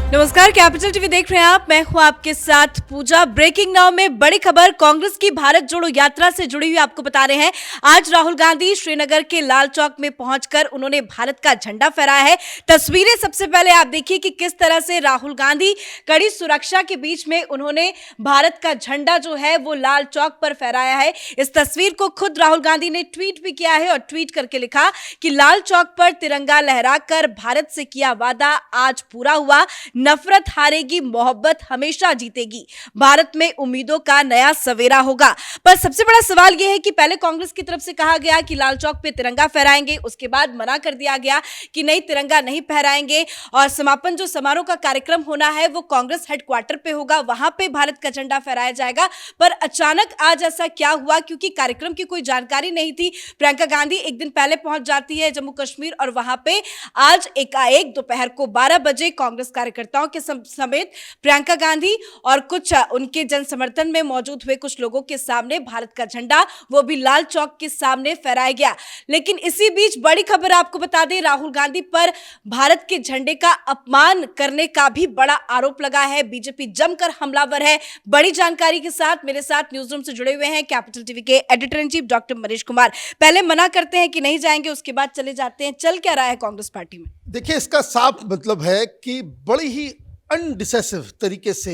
नमस्कार, capital TV देख रहे हैं आप। मैं हूं आपके साथ पूजा। ब्रेकिंग नाउ में बड़ी खबर कांग्रेस की भारत जोड़ो यात्रा से जुड़ी हुई आपको बता रहे हैं। आज राहुल गांधी श्रीनगर के लाल चौक में पहुंचकर उन्होंने भारत का झंडा फहराया है। तस्वीरें सबसे पहले आप देखिए कि किस तरह से राहुल गांधी कड़ी सुरक्षा के बीच में उन्होंने भारत का झंडा जो है वो लाल चौक पर फहराया है। इस तस्वीर को खुद राहुल गांधी ने ट्वीट भी किया है और ट्वीट करके लिखा कि लाल चौक पर तिरंगा लहराकर भारत से किया वादा आज पूरा हुआ। नफरत हारेगी, मोहब्बत हमेशा जीतेगी। भारत में उम्मीदों का नया सवेरा होगा। पर सबसे बड़ा सवाल यह है कि पहले कांग्रेस की तरफ से कहा गया कि लाल चौक पे तिरंगा फहराएंगे, उसके बाद मना कर दिया गया कि नहीं, तिरंगा नहीं फहराएंगे और समापन जो समारोह का कार्यक्रम होना है वो कांग्रेस हेडक्वार्टर पे होगा, वहां पे भारत का झंडा फहराया जाएगा। पर अचानक आज ऐसा क्या हुआ? क्योंकि कार्यक्रम की कोई जानकारी नहीं थी। प्रियंका गांधी एक दिन पहले पहुंच जाती है जम्मू कश्मीर और वहां पे आज एकाएक दोपहर को 12 बजे कांग्रेस कार्यकर्ताओं के समेत प्रियंका गांधी और कुछ उनके जन समर्थन में मौजूद हुए कुछ लोगों के सामने भारत का झंडा वो भी लाल चौक के सामने फहराया गया। लेकिन इसी बीच बड़ी खबर आपको बता दें, राहुल गांधी पर भारत के झंडे का अपमान करने का भी बड़ा आरोप लगा है। बीजेपी जमकर हमलावर है। बड़ी जानकारी के साथ मेरे साथ न्यूज रूम से जुड़े हुए हैं कैपिटल टीवी के editor in chief doctor Manish Kumar. पहले मना करते हैं कि नहीं जाएंगे, उसके बाद चले जाते हैं। चल क्या रहा है कांग्रेस पार्टी में? देखिए, इसका साफ मतलब है कि बड़ी ही अनडिसाइसिव तरीके से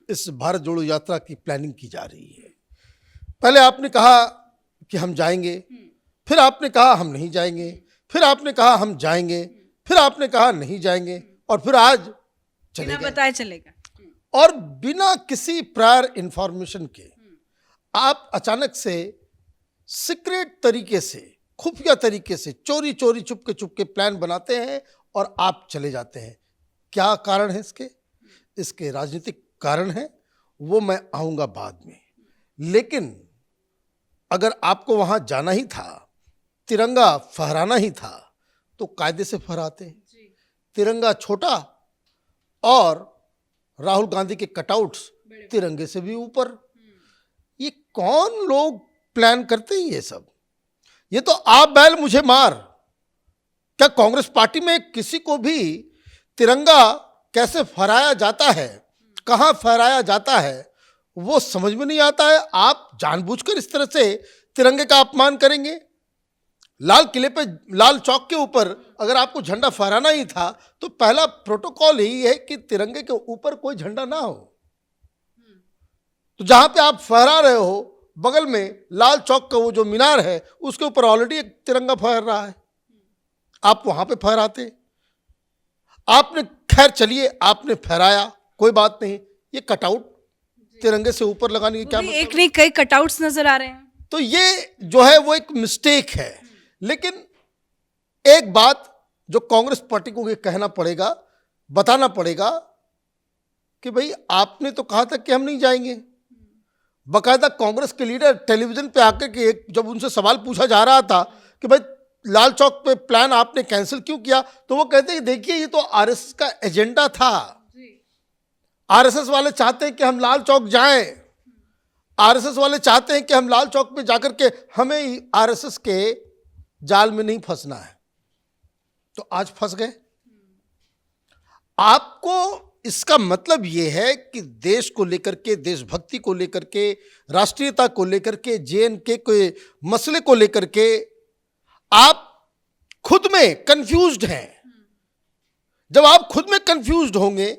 इस भारत जोड़ो यात्रा की प्लानिंग की जा रही है। पहले आपने कहा कि हम जाएंगे, फिर आपने कहा हम नहीं जाएंगे, फिर आपने कहा हम जाएंगे, फिर आपने कहा नहीं जाएंगे और फिर आज चले बिना गए। बताए चलेगा और बिना किसी प्रायर इंफॉर्मेशन के आप अचानक से सीक्रेट तरीके से, खुफिया तरीके से, चोरी चोरी चुपके प्लान बनाते हैं और आप चले जाते हैं। क्या कारण है इसके राजनीतिक कारण हैं, वो मैं आऊंगा बाद में। लेकिन अगर आपको वहां जाना ही था, तिरंगा फहराना ही था, तो कायदे से फहराते। तिरंगा छोटा और राहुल गांधी के कटआउट्स तिरंगे से भी ऊपर। ये कौन लोग प्लान करते हैं ये सब? ये तो आप बैल मुझे मार। क्या कांग्रेस पार्टी में किसी को भी तिरंगा कैसे फहराया जाता है, कहां फहराया जाता है, वो समझ में नहीं आता है? आप जानबूझकर इस तरह से तिरंगे का अपमान करेंगे। लाल किले पे, लाल चौक के ऊपर अगर आपको झंडा फहराना ही था तो पहला प्रोटोकॉल यही है कि तिरंगे के ऊपर कोई झंडा ना हो। तो जहां पे आप फहरा रहे हो, बगल में लाल चौक का वो जो मीनार है उसके ऊपर ऑलरेडी एक तिरंगा फहर रहा है, आप वहां पे फहराते। आपने, खैर चलिए, आपने फहराया, कोई बात नहीं। ये कटआउट तिरंगे से ऊपर लगाने की क्या मतलब? एक नहीं कई कटआउट्स नजर आ रहे हैं। तो ये जो है वो एक मिस्टेक है। लेकिन एक बात जो कांग्रेस पार्टी को ये कहना पड़ेगा, बताना पड़ेगा कि भाई आपने तो कहा था कि हम नहीं जाएंगे। बाकायदा कांग्रेस के लीडर टेलीविजन पे आकर के जब उनसे सवाल पूछा जा रहा था कि भाई लाल चौक पे प्लान आपने कैंसिल क्यों किया, तो वो कहते हैं देखिए ये तो आरएसएस का एजेंडा था। आरएसएस वाले चाहते हैं कि हम लाल चौक जाएं। आरएसएस वाले चाहते हैं कि हम लाल चौक पे जाकर के, हमें आरएसएस के जाल में नहीं फंसना है। तो आज फंस गए। आपको इसका मतलब यह है कि देश को लेकर के, देशभक्ति को लेकर के, राष्ट्रीयता को लेकर के, जेएनके के मसले को लेकर के आप खुद में कंफ्यूज्ड हैं। जब आप खुद में कंफ्यूज्ड होंगे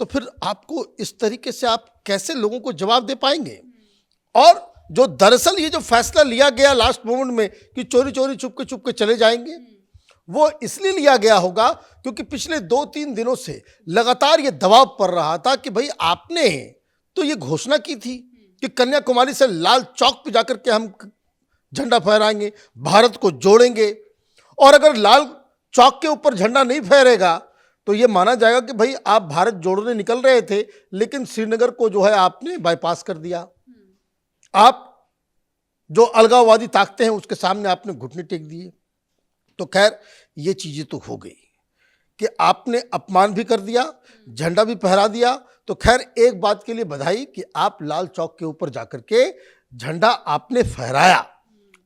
तो फिर आपको इस तरीके से आप कैसे लोगों को जवाब दे पाएंगे? और जो दरअसल ये जो फैसला लिया गया लास्ट मोमेंट में कि चोरी चोरी चुपके चले जाएंगे, वो इसलिए लिया गया होगा क्योंकि पिछले 2-3 दिनों से लगातार ये दबाव पड़ रहा था कि भाई आपने तो ये घोषणा की थी कि कन्याकुमारी से लाल चौक पे जाकर के हम झंडा फहराएंगे, भारत को जोड़ेंगे। और अगर लाल चौक के ऊपर झंडा नहीं फहरेगा तो ये माना जाएगा कि भाई आप भारत जोड़ने निकल रहे थे, लेकिन श्रीनगर को जो है आपने बाईपास कर दिया। आप जो अलगाववादी ताकतें हैं उसके सामने आपने घुटने टेक दिए। तो खैर ये चीजें तो हो गई कि आपने अपमान भी कर दिया, झंडा भी फहरा दिया। तो खैर एक बात के लिए बधाई कि आप लाल चौक के ऊपर जाकर के झंडा आपने फहराया।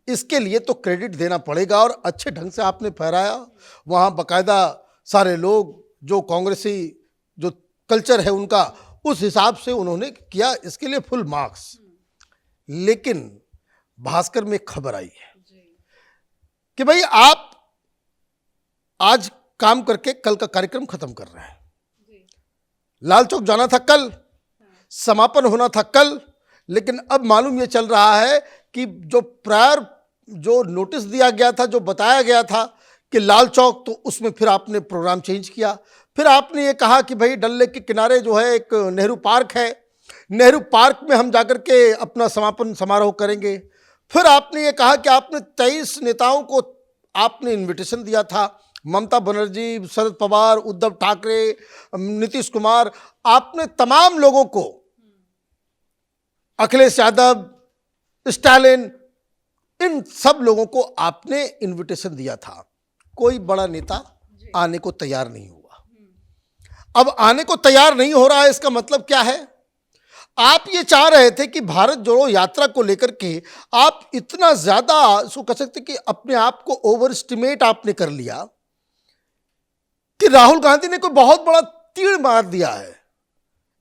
इसके लिए तो क्रेडिट देना पड़ेगा और अच्छे ढंग से आपने फहराया। वहाँ बाकायदा सारे लोग जो कांग्रेसी जो कल्चर है उनका, उस हिसाब से उन्होंने किया, इसके लिए फुल मार्क्स। लेकिन भास्कर में खबर आई है कि भाई आप आज काम करके कल का कार्यक्रम खत्म कर रहे हैं। लाल चौक जाना था कल, समापन होना था कल, लेकिन अब मालूम ये चल रहा है कि जो प्रायर जो नोटिस दिया गया था, जो बताया गया था कि लाल चौक, तो उसमें फिर आपने प्रोग्राम चेंज किया। फिर आपने ये कहा कि भाई डल लेक के किनारे जो है एक नेहरू पार्क है, नेहरू पार्क में हम जाकर के अपना समापन समारोह करेंगे। फिर आपने ये कहा कि आपने 23 नेताओं को आपने इनविटेशन दिया था, ममता बनर्जी, शरद पवार, उद्धव ठाकरे, नीतीश कुमार, आपने तमाम लोगों को, अखिलेश यादव, स्टालिन, इन सब लोगों को आपने इनविटेशन दिया था। कोई बड़ा नेता आने को तैयार नहीं हुआ। अब आने को तैयार नहीं हो रहा है, इसका मतलब क्या है? आप ये चाह रहे थे कि भारत जोड़ो यात्रा को लेकर के आप इतना ज्यादा, इसको कह सकते कि अपने आप को ओवर एस्टिमेट आपने कर लिया कि राहुल गांधी ने कोई बहुत बड़ा तीर मार दिया है।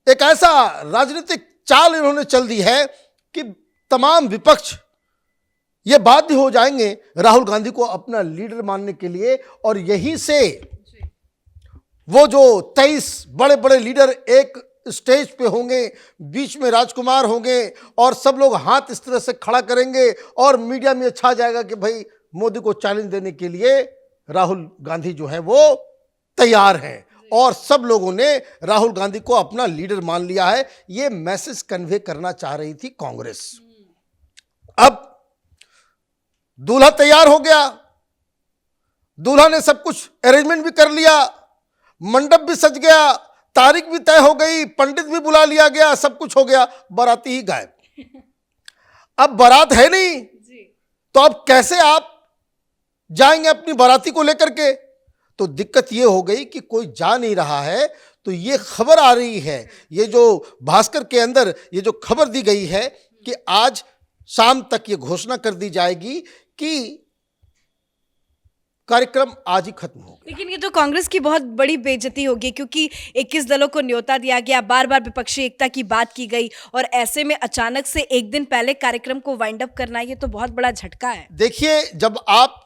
एक ऐसा राजनीतिक चाल इन्होंने चल दी है कि तमाम विपक्ष ये बाध्य हो जाएंगे राहुल गांधी को अपना लीडर मानने के लिए, और यहीं से वो जो 23 बड़े बड़े लीडर एक स्टेज पे होंगे, बीच में राजकुमार होंगे और सब लोग हाथ इस तरह से खड़ा करेंगे और मीडिया में छा जाएगा कि भाई मोदी को चैलेंज देने के लिए राहुल गांधी जो है वो तैयार हैं, और सब लोगों ने राहुल गांधी को अपना लीडर मान लिया है। ये मैसेज कन्वे करना चाह रही थी कांग्रेस। अब दूल्हा तैयार हो गया, दूल्हा ने सब कुछ अरेंजमेंट भी कर लिया, मंडप भी सज गया, तारीख भी तय हो गई, पंडित भी बुला लिया गया, सब कुछ हो गया, बाराती ही गायब। अब बारात है नहीं, तो अब कैसे आप जाएंगे अपनी बाराती को लेकर के? तो दिक्कत ये हो गई कि कोई जा नहीं रहा है। तो ये खबर आ रही है, ये जो भास्कर के अंदर ये जो खबर दी गई है कि आज शाम तक ये घोषणा कर दी जाएगी कि कार्यक्रम आज ही खत्म हो गया। लेकिन ये तो कांग्रेस की बहुत बड़ी बेइज्जती होगी, क्योंकि 21 दलों को न्योता दिया गया, बार बार विपक्षी एकता की बात की गई, और ऐसे में अचानक से एक दिन पहले कार्यक्रम को वाइंड अप करना, ये तो बहुत बड़ा झटका है। देखिए, जब आप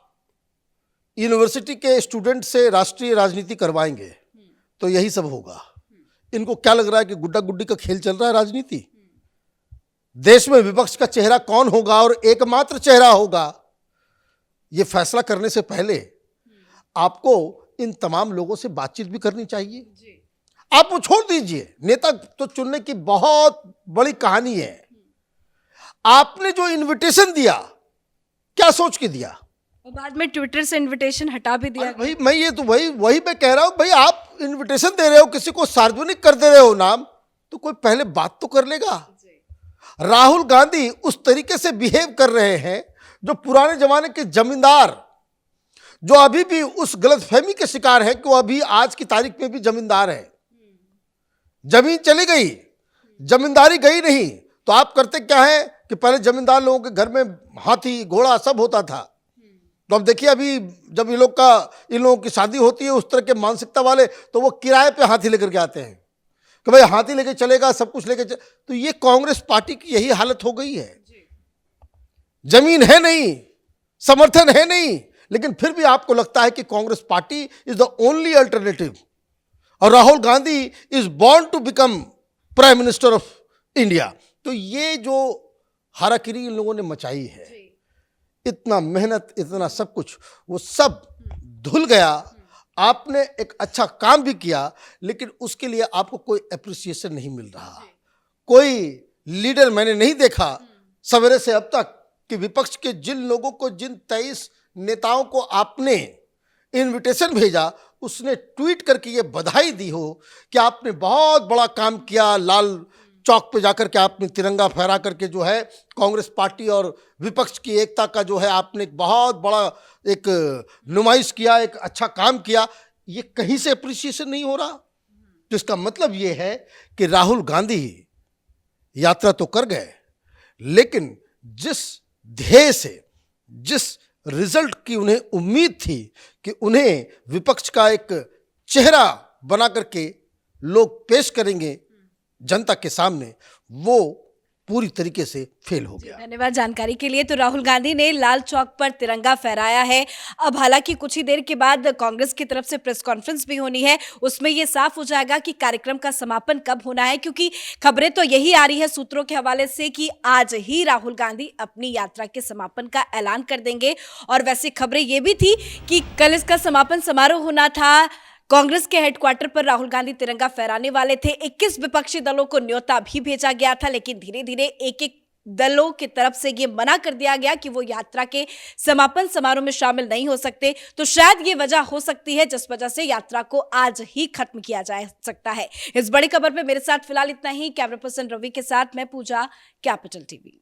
यूनिवर्सिटी के स्टूडेंट से राष्ट्रीय राजनीति करवाएंगे तो यही सब होगा। इनको क्या लग रहा है कि गुड्डा गुड्डी का खेल चल रहा है राजनीति? देश में विपक्ष का चेहरा कौन होगा और एकमात्र चेहरा होगा, ये फैसला करने से पहले आपको इन तमाम लोगों से बातचीत भी करनी चाहिए। आप वो छोड़ दीजिए, नेता तो चुनने की बहुत बड़ी कहानी है। आपने जो इनविटेशन दिया, क्या सोच के दिया? और बाद में ट्विटर से इनविटेशन हटा भी दिया। भाई मैं ये तो वही मैं कह रहा हूं, भाई आप इनविटेशन दे रहे हो, किसी को सार्वजनिक कर दे रहे हो नाम, तो कोई पहले बात तो कर लेगा। राहुल गांधी उस तरीके से बिहेव कर रहे हैं जो पुराने जमाने के जमींदार, जो अभी भी उस गलतफहमी के शिकार है कि वो अभी आज की तारीख में भी जमींदार है। जमीन चली गई, जमींदारी गई नहीं, तो आप करते क्या है कि पहले जमींदार लोगों के घर में हाथी घोड़ा सब होता था। तो अब देखिए, अभी जब इन लोगों की शादी होती है, उस तरह के मानसिकता वाले, तो वो किराए पे हाथी लेकर के आते हैं कि भाई हाथी लेके चलेगा, सब कुछ लेके तो ये कांग्रेस पार्टी की यही हालत हो गई है। जमीन है नहीं, समर्थन है नहीं, लेकिन फिर भी आपको लगता है कि Congress party is the only alternative, और Rahul Gandhi is born to become prime minister of India. तो ये जो हाराकिरी इन लोगों ने मचाई है, इतना मेहनत, इतना सब कुछ, वो सब धुल गया। आपने एक अच्छा काम भी किया, लेकिन उसके लिए आपको कोई एप्रिसिएशन नहीं मिल रहा। कोई लीडर मैंने नहीं देखा सवेरे से अब तक कि विपक्ष के जिन लोगों को, जिन 23 नेताओं को आपने इनविटेशन भेजा, उसने ट्वीट करके ये बधाई दी हो कि आपने बहुत बड़ा काम किया। लाल चौक पे जाकर के आपने तिरंगा फहरा करके जो है कांग्रेस पार्टी और विपक्ष की एकता का जो है आपने एक बहुत बड़ा एक नुमाइश किया, एक अच्छा काम किया। ये कहीं से अप्रिसिएशन नहीं हो रहा। तो इसका मतलब ये है कि राहुल गांधी यात्रा तो कर गए, लेकिन जिस ध्येय से, जिस रिजल्ट की उन्हें उम्मीद थी कि उन्हें विपक्ष का एक चेहरा बना करके लोग पेश करेंगे जनता के सामने, वो पूरी तरीके से फेल हो गया। धन्यवाद जानकारी के लिए। तो राहुल गांधी ने लाल चौक पर तिरंगा फहराया है। अब हालांकि कुछ ही देर के बाद कांग्रेस की तरफ से प्रेस कॉन्फ्रेंस भी होनी है, उसमें यह साफ हो जाएगा कि कार्यक्रम का समापन कब होना है, क्योंकि खबरें तो यही आ रही है सूत्रों के हवाले से कि आज ही राहुल गांधी अपनी यात्रा के समापन का ऐलान कर देंगे। और वैसे खबरें ये भी थी कि कल इसका समापन समारोह होना था। कांग्रेस के हेडक्वार्टर पर राहुल गांधी तिरंगा फहराने वाले थे। 21 विपक्षी दलों को न्योता भी भेजा गया था, लेकिन धीरे धीरे एक एक दलों की तरफ से ये मना कर दिया गया कि वो यात्रा के समापन समारोह में शामिल नहीं हो सकते। तो शायद ये वजह हो सकती है जिस वजह से यात्रा को आज ही खत्म किया जा सकता है। इस बड़ी खबर पे मेरे साथ फिलहाल इतना ही। कैमरा पर्सन रवि के साथ मैं पूजा, कैपिटल टीवी।